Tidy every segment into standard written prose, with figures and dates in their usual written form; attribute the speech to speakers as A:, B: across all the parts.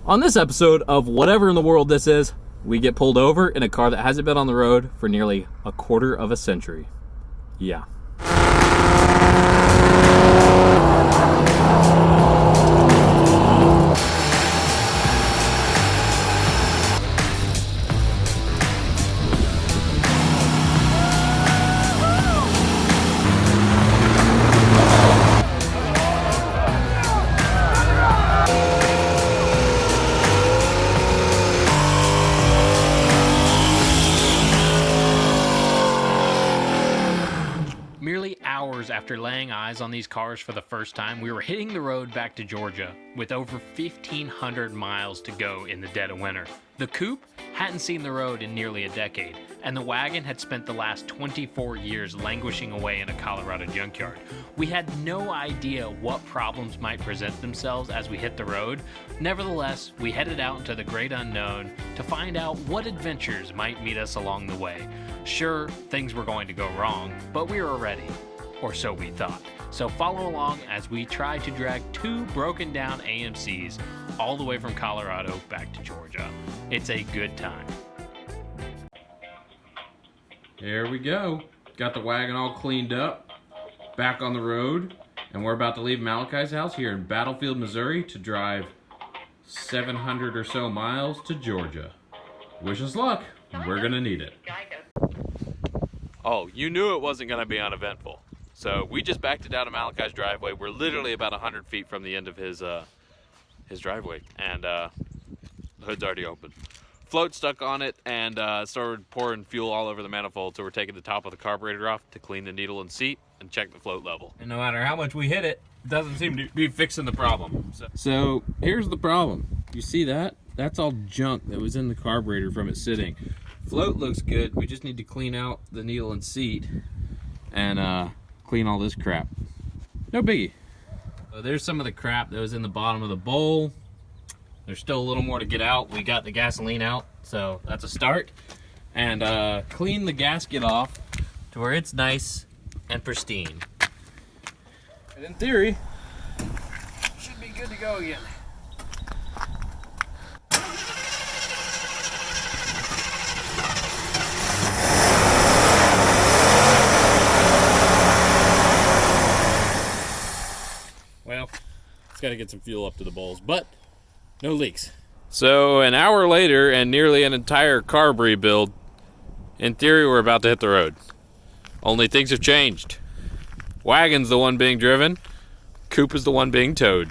A: On this episode of whatever in the world this is, we get pulled over in a car that hasn't been on the road for nearly a quarter of a century. Yeah.
B: Hours after laying eyes on these cars for the first time, we were hitting the road back to Georgia with over 1,500 miles to go in the dead of winter. The Coupe hadn't seen the road in nearly a decade, and the wagon had spent the last 24 years languishing away in a Colorado junkyard. We had no idea what problems might present themselves as we hit the road. Nevertheless, we headed out into the great unknown to find out what adventures might meet us along the way. Sure, things were going to go wrong, but we were ready. Or so we thought. So follow along as we try to drag two broken down AMCs all the way from Colorado back to Georgia. It's a good time.
C: There we go. Got the wagon all cleaned up, back on the road, and we're about to leave Malachi's house here in Battlefield, Missouri to drive 700 or so miles to Georgia. Wish us luck. We're gonna need it.
A: Oh, you knew it wasn't gonna be uneventful. So we just backed it down to Malachi's driveway. We're literally about 100 feet from the end of his driveway, and the hood's already open. Float stuck on it, and started pouring fuel all over the manifold, so we're taking the top of the carburetor off to clean the needle and seat and check the float level. And no matter how much we hit it, it doesn't seem to be fixing the problem.
C: So here's the problem. You see that? That's all junk that was in the carburetor from it sitting. Float looks good. We just need to clean out the needle and seat and clean all this crap. No biggie. So there's some of the crap that was in the bottom of the bowl. There's still a little more to get out. We got the gasoline out, so that's a start. And clean the gasket off to where it's nice and pristine. And in theory, should be good to go again. Well, it's got to get some fuel up to the bowls, but no leaks.
A: So an hour later and nearly an entire carb rebuild, in theory we're about to hit the road. Only things have changed. Wagon's the one being driven, Coupe is the one being towed.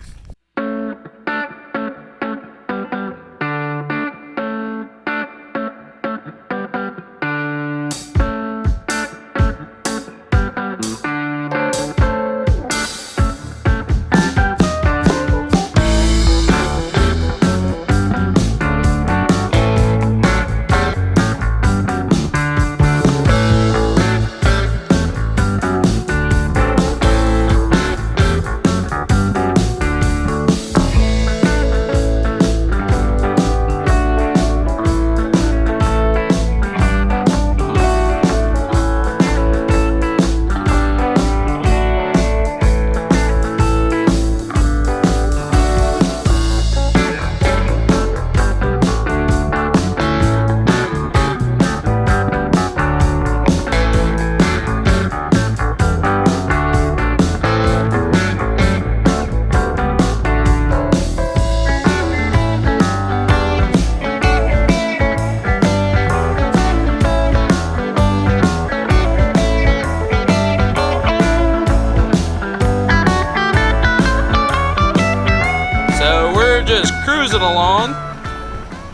A: Cruising along,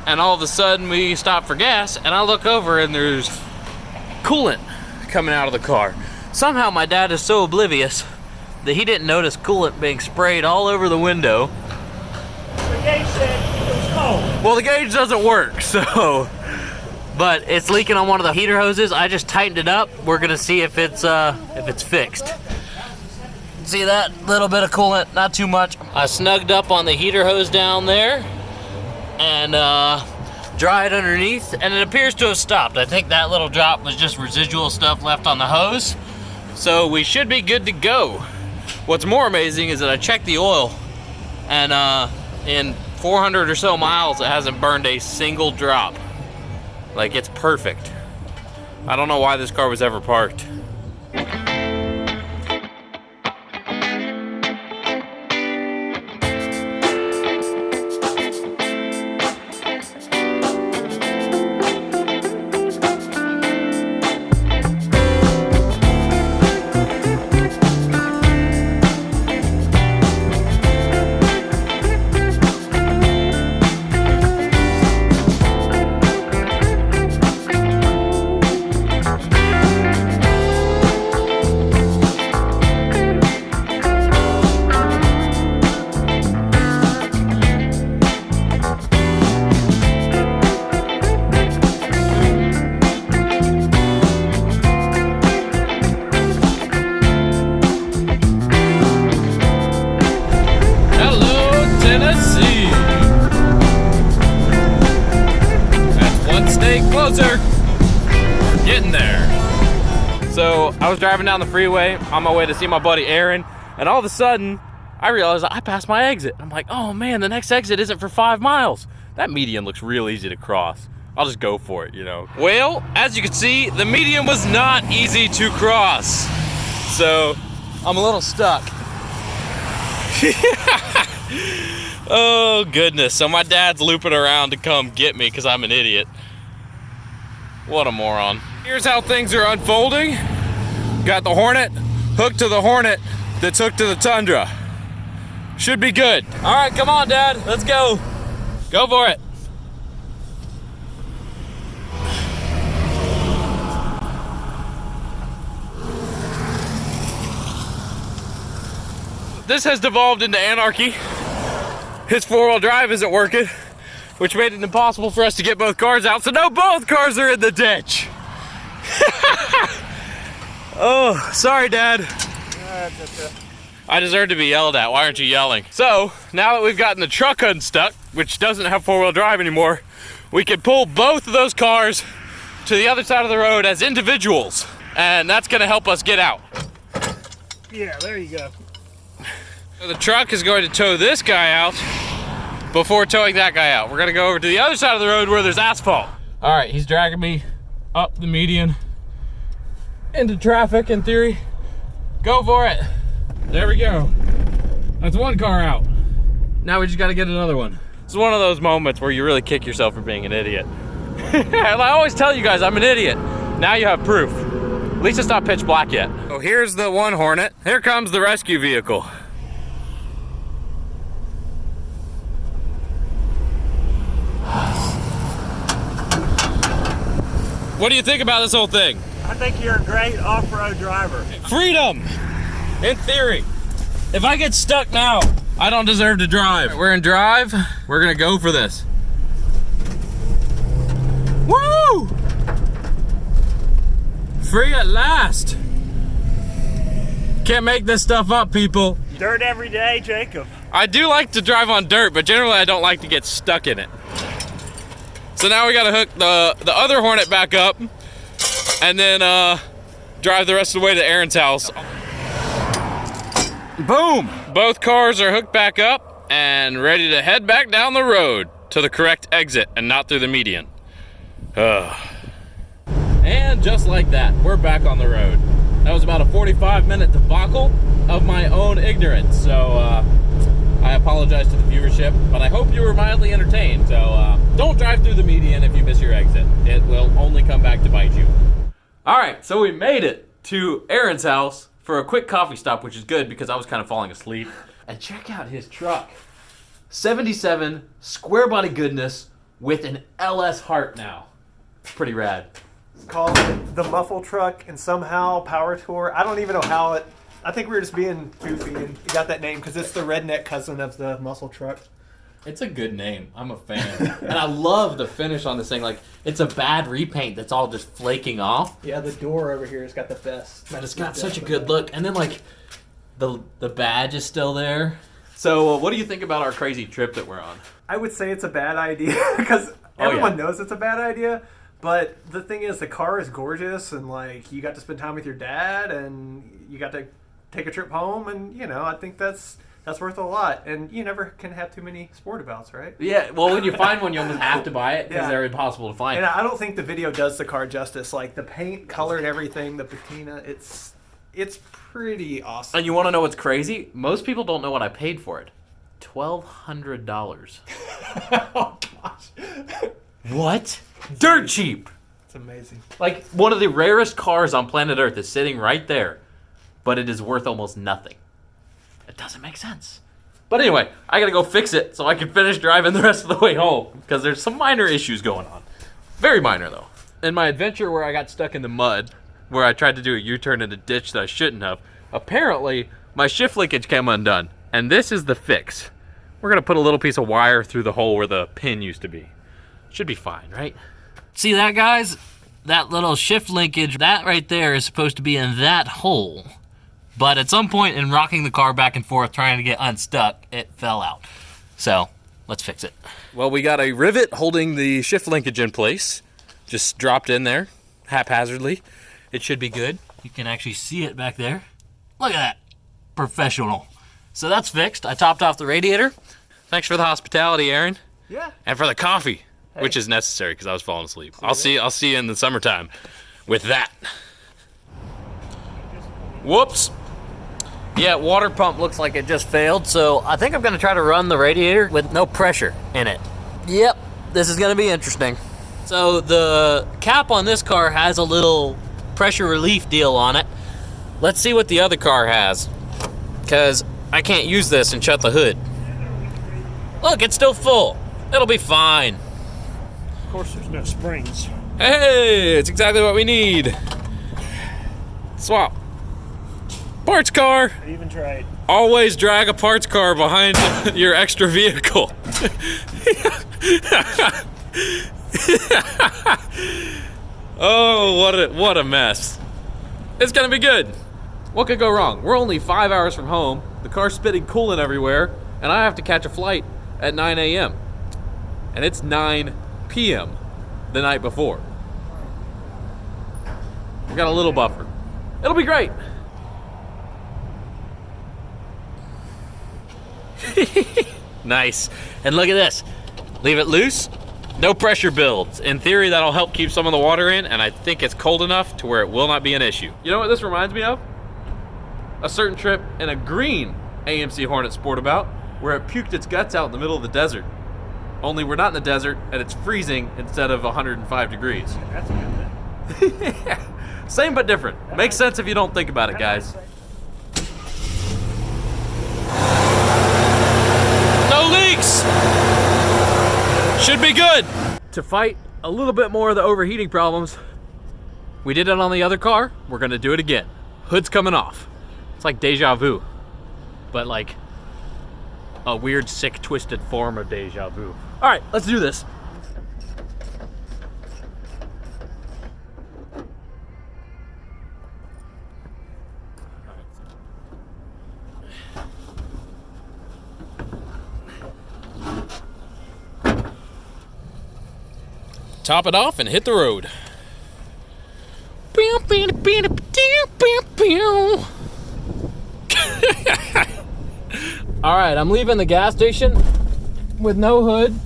A: and all of a sudden we stop for gas, and I look over and there's coolant coming out of the car. Somehow my dad is so oblivious that he didn't notice coolant being sprayed all over the window.
D: The gauge said it was cold.
A: Well, the gauge doesn't work, so, but it's leaking on one of the heater hoses. I just tightened it up. We're gonna see if it's fixed. See that little bit of coolant, not too much. I snugged up on the heater hose down there and dried underneath, and it appears to have stopped. I think that little drop was just residual stuff left on the hose, so we should be good to go. What's more amazing is that I checked the oil, and in 400 or so miles, it hasn't burned a single drop. Like, it's perfect. I don't know why this car was ever parked. Closer. We're getting there. So I was driving down the freeway on my way to see my buddy Aaron, and all of a sudden I realized I passed my exit. I'm like, oh man, the next exit isn't for 5 miles. That median looks real easy to cross. I'll just go for it, you know. Well, as you can see, the median was not easy to cross. So I'm a little stuck. Oh goodness. So my dad's looping around to come get me because I'm an idiot. What a moron. Here's how things are unfolding. Got the Hornet hooked to the Hornet that's hooked to the Tundra. Should be good. All right, come on, Dad. Let's go. Go for it. This has devolved into anarchy. His 4-wheel drive isn't working, which made it impossible for us to get both cars out. So now both cars are in the ditch. Oh, sorry, Dad. I deserve to be yelled at. Why aren't you yelling? So now that we've gotten the truck unstuck, which doesn't have 4-wheel drive anymore, we can pull both of those cars to the other side of the road as individuals. And that's gonna help us get out.
D: Yeah, there you go.
A: So the truck is going to tow this guy out before towing that guy out. We're gonna go over to the other side of the road where there's asphalt. All right, he's dragging me up the median into traffic in theory. Go for it. There we go. That's one car out. Now we just gotta get another one. It's one of those moments where you really kick yourself for being an idiot. I always tell you guys I'm an idiot. Now you have proof. At least it's not pitch black yet. So here's the one Hornet. Here comes the rescue vehicle. What do you think about this whole thing?
D: I think you're a great off-road driver.
A: Freedom! In theory. If I get stuck now, I don't deserve to drive. We're in drive. We're gonna go for this. Woo! Free at last. Can't make this stuff up, people.
D: Dirt every day, Jacob.
A: I do like to drive on dirt, but generally I don't like to get stuck in it. So now we gotta hook the other Hornet back up and then drive the rest of the way to Aaron's house. Boom! Both cars are hooked back up and ready to head back down the road to the correct exit and not through the median. And just like that, we're back on the road. That was about a 45-minute debacle of my own ignorance. So I apologize to the viewership, but I hope you were mildly entertained. So don't drive through the median if you miss your exit. It will only come back to bite you. All right, so we made it to Aaron's house for a quick coffee stop, which is good because I was kind of falling asleep. And check out his truck. 77 square body goodness with an LS heart now. Pretty rad.
E: It's called the Muffle Truck, and somehow Power Tour. I don't even know how it. I think we were just being goofy and got that name because it's the redneck cousin of the Muscle Truck.
A: It's a good name. I'm a fan. And I love the finish on this thing. Like, it's a bad repaint that's all just flaking off.
E: Yeah, the door over here has got the best.
A: But it's got such a good look. And then, like, the badge is still there. So, what do you think about our crazy trip that we're on?
E: I would say it's a bad idea because everyone knows it's a bad idea. But the thing is, the car is gorgeous, and like you got to spend time with your dad, and you got to take a trip home, and you know, I think that's That's worth a lot, and you never can have too many Sportabouts, right?
A: Yeah, well, when you find one, you almost have to buy it because they're impossible to find.
E: And I don't think the video does the car justice. Like, the paint, color, and everything, the patina, it's pretty awesome.
A: And you want to know what's crazy? Most people don't know what I paid for it. $1,200.
E: Oh, gosh.
A: What? Dirt cheap.
E: It's amazing.
A: Like, one of the rarest cars on planet Earth is sitting right there, but it is worth almost nothing. It doesn't make sense. But anyway, I gotta go fix it so I can finish driving the rest of the way home because there's some minor issues going on. Very minor, though. In my adventure where I got stuck in the mud, where I tried to do a U-turn in a ditch that I shouldn't have, apparently my shift linkage came undone, and this is the fix. We're gonna put a little piece of wire through the hole where the pin used to be. Should be fine, right? See that, guys? That little shift linkage, that right there is supposed to be in that hole. But at some point in rocking the car back and forth trying to get unstuck, it fell out. So, let's fix it. Well, we got a rivet holding the shift linkage in place. Just dropped in there, haphazardly. It should be good. You can actually see it back there. Look at that. Professional. So that's fixed. I topped off the radiator. Thanks for the hospitality, Aaron.
E: Yeah.
A: And for the coffee, which is necessary because I was falling asleep. I'll see you in the summertime with that. Whoops. Yeah, water pump looks like it just failed, so I think I'm gonna try to run the radiator with no pressure in it. Yep, this is gonna be interesting. So the cap on this car has a little pressure relief deal on it. Let's see what the other car has, because I can't use this and shut the hood. Look, it's still full. It'll be fine.
D: Of course, there's no springs.
A: Hey, it's exactly what we need. Swap. Parts car.
D: Even tried.
A: Always drag a parts car behind your extra vehicle. Oh, what a mess. It's gonna be good. What could go wrong? We're only 5 hours from home. The car's spitting coolant everywhere, and I have to catch a flight at 9 a.m. And it's 9 p.m. the night before. We got a little buffer. It'll be great. Nice. And look at this. Leave it loose. No pressure builds. In theory, that'll help keep some of the water in, and I think it's cold enough to where it will not be an issue. You know what this reminds me of? A certain trip in a green AMC Hornet Sportabout where it puked its guts out in the middle of the desert. Only we're not in the desert, and it's freezing instead of 105 degrees.
D: That's a good thing.
A: Same but different. Makes sense if you don't think about it, guys. No leaks! Should be good. To fight a little bit more of the overheating problems, we did it on the other car. We're gonna do it again. Hood's coming off. It's like deja vu, but like a weird, sick, twisted form of deja vu. All right, let's do this. Top it off and hit the road. All right, I'm leaving the gas station with no hood,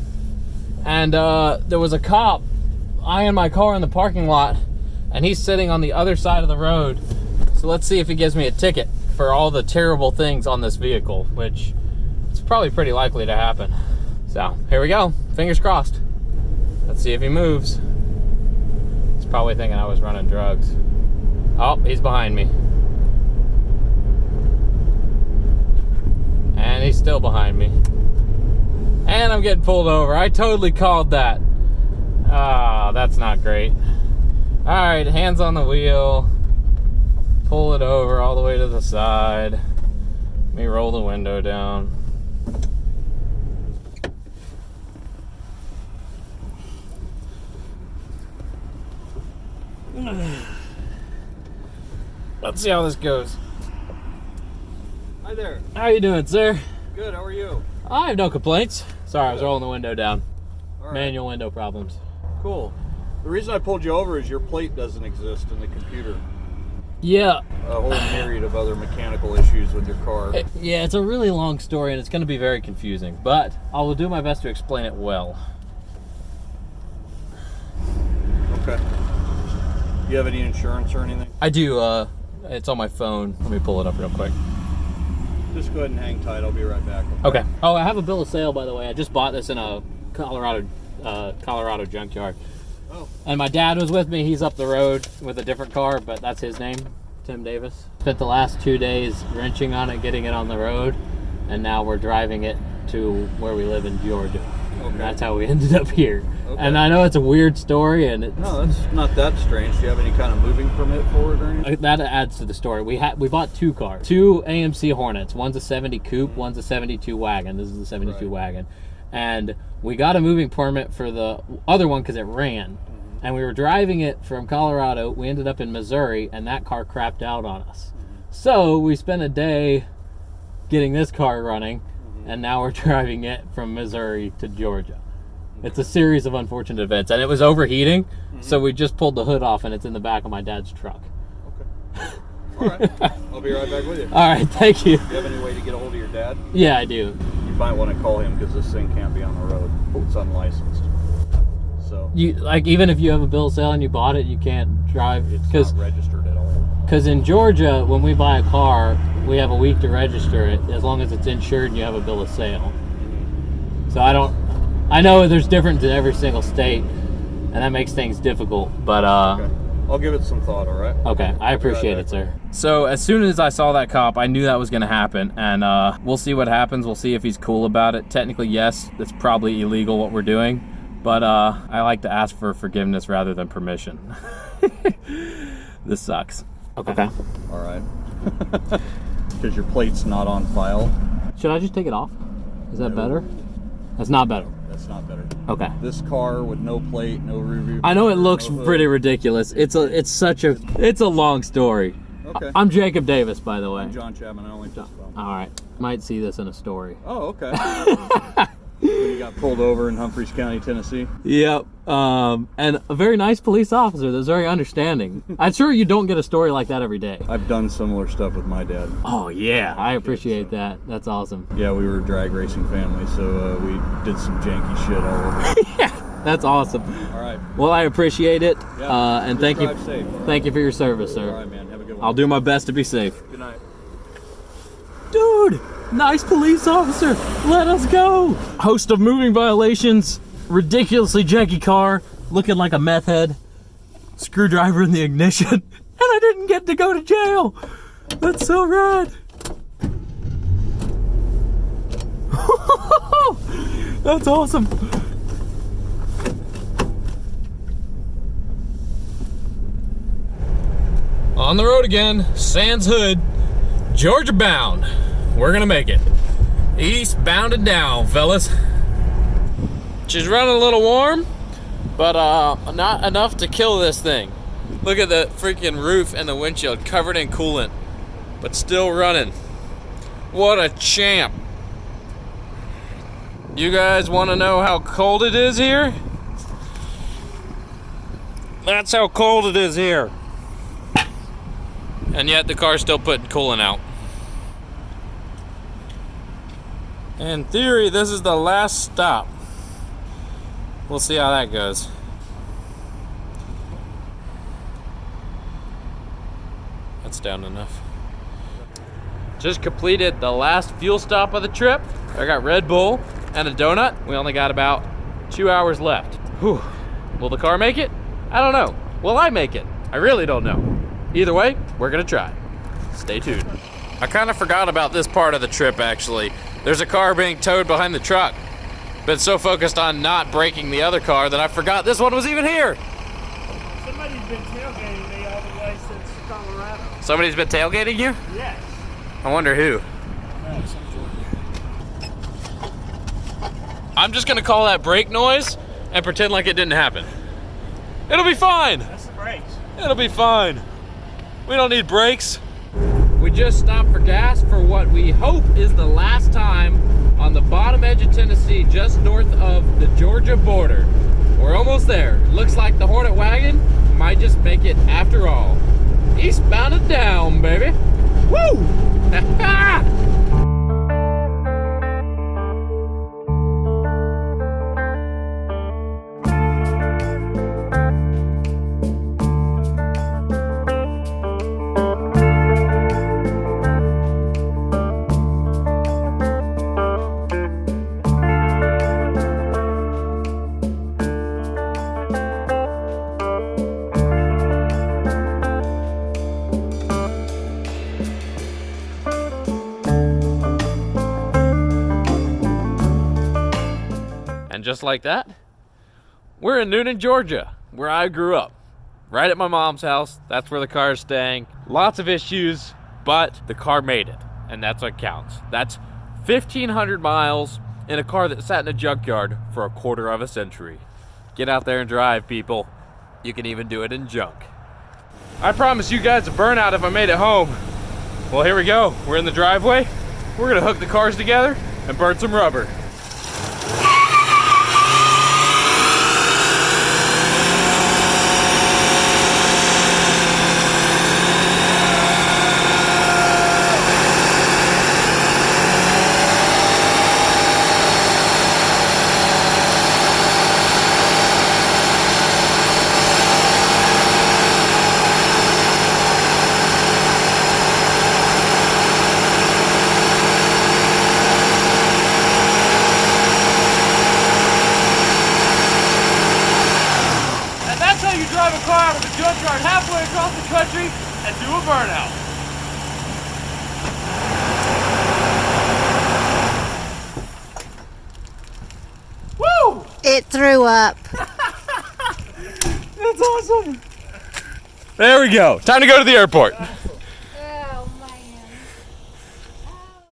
A: and there was a cop eyeing my car in the parking lot, and he's sitting on the other side of the road. So let's see if he gives me a ticket for all the terrible things on this vehicle, which is probably pretty likely to happen. So here we go, fingers crossed. Let's see if he moves. He's probably thinking I was running drugs. Oh, he's behind me. And he's still behind me. And I'm getting pulled over. I totally called that. Ah, that's not great. All right, hands on the wheel. Pull it over all the way to the side. Let me roll the window down. Let's see how this goes.
F: Hi there.
A: How you doing, sir?
F: Good, how are you?
A: I have no complaints. Sorry, I was rolling the window down.
F: All right.
A: Manual window problems.
F: Cool. The reason I pulled you over is your plate doesn't exist in the computer.
A: Yeah.
F: A whole myriad of other mechanical issues with your car.
A: Yeah, it's a really long story and it's going to be very confusing, but I will do my best to explain it well.
F: Okay. You have any insurance or anything?
A: I do. It's on my phone. Let me pull it up real quick.
F: Just go ahead and hang tight. I'll be right back.
A: Okay. Oh, I have a bill of sale, by the way. I just bought this in a Colorado junkyard.
F: Oh.
A: And my dad was with me. He's up the road with a different car, but that's his name, Tim Davis. Spent the last 2 days wrenching on it, getting it on the road, and now we're driving it to where we live in Georgia.
F: Okay.
A: And that's how we ended up here.
F: Okay.
A: And I know it's a weird story, and
F: No, that's not that strange. Do you have any kind of moving permit for it or anything?
A: that adds to the story. We bought 2 cars, 2 AMC Hornets. One's a 70 Coupe, one's a 72 wagon. This is the 72 wagon. And we got a moving permit for the other one because it ran. And we were driving it from Colorado. We ended up in Missouri, and that car crapped out on us. So we spent a day getting this car running, and now we're driving it from Missouri to Georgia. It's a series of unfortunate events, and it was overheating, so we just pulled the hood off, and it's in the back of my dad's truck.
F: Okay. All right. I'll be right back with you.
A: All right, thank you.
F: Do you have any way to get a hold of your dad?
A: Yeah, I do.
F: You might want to call him because this thing can't be on the road. It's unlicensed. So
A: You like even if you have a bill of sale and you bought it, you can't drive
F: it's
A: because
F: not registered at all.
A: in Georgia, when we buy a car, we have a week to register it as long as it's insured and you have a bill of sale. So I know there's difference in every single state, and that makes things difficult. But
F: Okay. I'll give it some thought. All right.
A: okay, I appreciate it, sir.
C: So as soon as I saw that cop, I knew that was going to happen, and we'll see what happens. We'll see if he's cool about it. Technically, yes, it's probably illegal what we're doing, but I like to ask for forgiveness rather than permission. This sucks.
A: Okay.
F: All right. Because your plate's not on file.
A: Should I just take it off? Is that better? That's not better.
F: That's not better.
A: Okay.
F: This car with no plate, no review.
A: I know it looks
F: no hood.
A: pretty ridiculous. It's a long story.
F: Okay.
A: I'm Jacob Davis, by the way.
F: I'm John Chapman. I only just phone.
A: All right. Might see this in a story.
F: Oh, okay. When you got pulled over in Humphreys County, Tennessee.
A: Yep. And a very nice police officer that's very understanding. I'm sure you don't get a story like that every day.
F: I've done similar stuff with my dad.
A: Oh, yeah. I appreciate that. That's awesome.
F: Yeah, we were a drag racing family, so we did some janky shit all over.
A: Yeah. That's awesome.
F: All right.
A: Well, I appreciate it.
F: Yeah.
A: And
F: Just
A: thank you.
F: drive safe, all right?
A: Thank you for your service,
F: All
A: sir.
F: right, man. Have a good one.
A: I'll do my best to be safe.
F: Good night.
A: Dude, nice police officer. Let us go. Host of moving violations, ridiculously janky car, looking like a meth head, screwdriver in the ignition, and I didn't get to go to jail. That's so rad. That's awesome. On the road again, sans hood, Georgia bound. We're gonna make it. Eastbound and down, fellas. She's running a little warm, but not enough to kill this thing. Look at the freaking roof and the windshield covered in coolant, but still running. What a champ. You guys wanna know how cold it is here? That's how cold it is here. And yet the car's still putting coolant out. In theory, this is the last stop. We'll see how that goes. That's down enough. Just completed the last fuel stop of the trip. I got Red Bull and a donut. We only got about 2 hours left. Whew. Will the car make it? I don't know. Will I make it? I really don't know. Either way, we're gonna try. Stay tuned. I kind of forgot about this part of the trip, actually. There's a car being towed behind the truck. Been so focused on not breaking the other car that I forgot this one was even here.
D: Somebody's been tailgating me all the way since Colorado.
A: Somebody's been tailgating you?
D: Yes.
A: I wonder who. I'm just gonna call that brake noise and pretend like it didn't happen. It'll be fine.
D: That's the brakes.
A: It'll be fine. We don't need brakes. We just stopped for gas for what we hope is the last time on the bottom edge of Tennessee, just north of the Georgia border. We're almost there. Looks like the Hornet wagon might just make it after all.
C: Eastbound and down, baby. Woo! And just like that, we're in Newnan, Georgia, where I grew up. Right at my mom's house. That's where the car is staying. Lots of issues, but the car made it, and that's what counts. That's 1,500 miles in a car that sat in a junkyard for a quarter of a century. Get out there and drive, people. You can even do it in junk. I promised you guys a burnout if I made it home. Well, here we go. We're in the driveway. We're gonna hook the cars together and burn some rubber.
D: Drive a car out of the junkyard halfway across the country and do a burnout. Woo!
G: It threw up.
D: That's awesome.
C: There we go. Time to go to the airport.